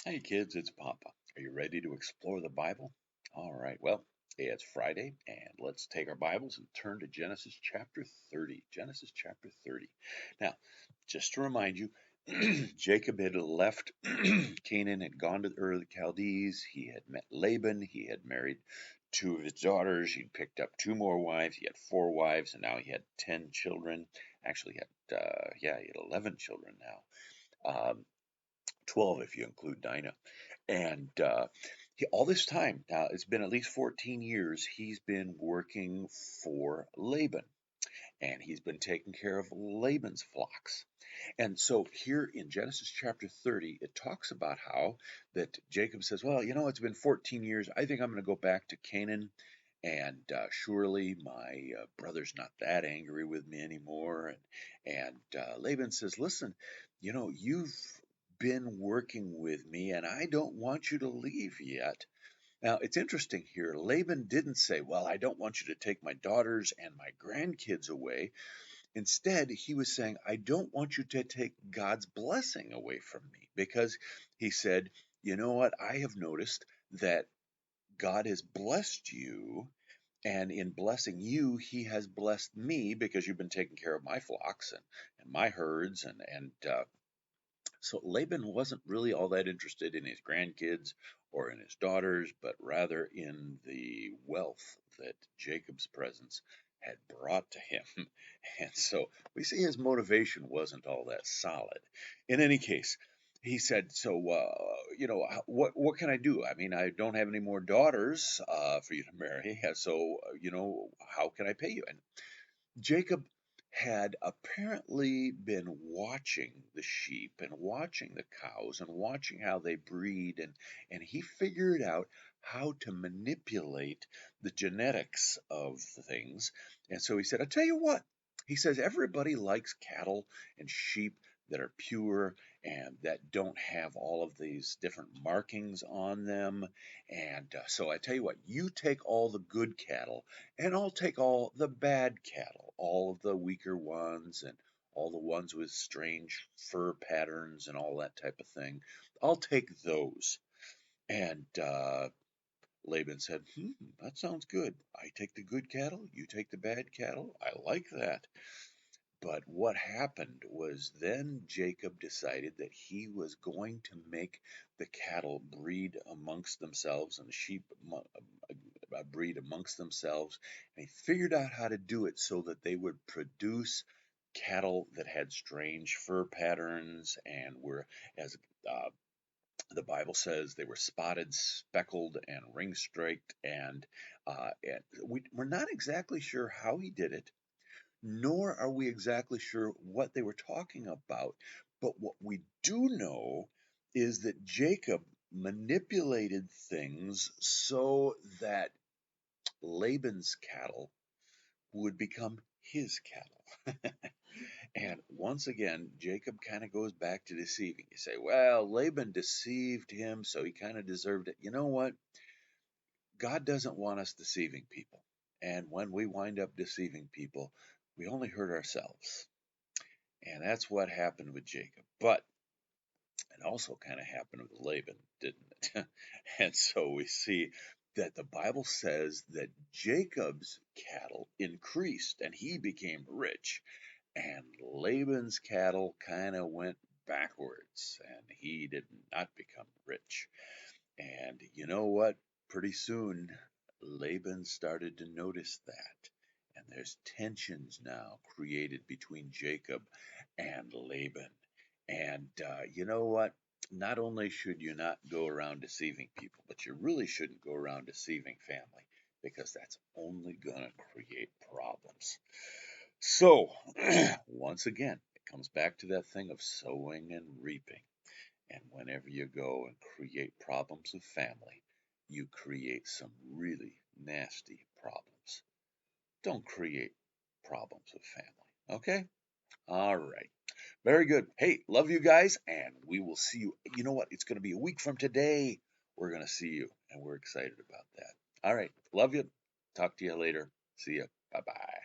Hey kids, it's Papa. Are you ready to explore the Bible? All right, well, it's Friday, and let's take our Bibles and turn to Genesis chapter 30. Genesis chapter 30. Now, just to remind you, Jacob had left Canaan, had gone to Ur of the Chaldees. He had met Laban. He had married two of his daughters. He'd picked up two more wives. He had four wives, and now he had 10 children. Actually, he had 11 children now. 12 if you include Dinah. And all this time, now it's been at least 14 years, he's been working for Laban. And he's been taking care of Laban's flocks. And so here in Genesis chapter 30, it talks about how that Jacob says, well, it's been 14 years. I think I'm going to go back to Canaan. And surely my brother's not that angry with me anymore. And Laban says, listen, you've been working with me, and I don't want you to leave yet. Now, it's interesting here. Laban didn't say, well, I don't want you to take my daughters and my grandkids away. Instead, he was saying, I don't want you to take God's blessing away from me, because he said, you know what? I have noticed that God has blessed you, and in blessing you, he has blessed me because you've been taking care of my flocks and my herds. So Laban wasn't really all that interested in his grandkids or in his daughters, but rather in the wealth that Jacob's presence had brought to him. And so we see his motivation wasn't all that solid. In any case, he said, "So, what can I do? I mean, I don't have any more daughters for you to marry. So, how can I pay you?" And Jacob had apparently been watching the sheep and watching the cows and watching how they breed, and he figured out how to manipulate the genetics of the things. And so he said, I'll tell you what. He says everybody likes cattle and sheep that are pure and that don't have all of these different markings on them. And so I tell you what, you take all the good cattle and I'll take all the bad cattle, all of the weaker ones and all the ones with strange fur patterns and all that type of thing. I'll take those. And Laban said, that sounds good. I take the good cattle, you take the bad cattle. I like that. But what happened was then Jacob decided that he was going to make the cattle breed amongst themselves and the sheep breed amongst themselves. And he figured out how to do it so that they would produce cattle that had strange fur patterns and were, as uh, the Bible says, they were spotted, speckled, and ring-streaked. And we're not exactly sure how he did it, nor are we exactly sure what they were talking about. But what we do know is that Jacob manipulated things so that Laban's cattle would become his cattle. And once again, Jacob kind of goes back to deceiving. You say, well, Laban deceived him, so he kind of deserved it. You know what? God doesn't want us deceiving people. And when we wind up deceiving people, we only hurt ourselves. And that's what happened with Jacob. But it also kind of happened with Laban, didn't it? And so we see that the Bible says that Jacob's cattle increased and he became rich, and Laban's cattle kind of went backwards and he did not become rich. And you know what? Pretty soon, Laban started to notice that. And there's tensions now created between Jacob and Laban. And you know what? Not only should you not go around deceiving people, but you really shouldn't go around deceiving family, because that's only going to create problems. So, once again, it comes back to that thing of sowing and reaping. And whenever you go and create problems with family, you create some really nasty problems. Don't create problems with family, okay? All right. Very good. Hey, love you guys, and we will see you. You know what? It's going to be a week from today. We're going to see you, and we're excited about that. All right. Love you. Talk to you later. See you. Bye bye.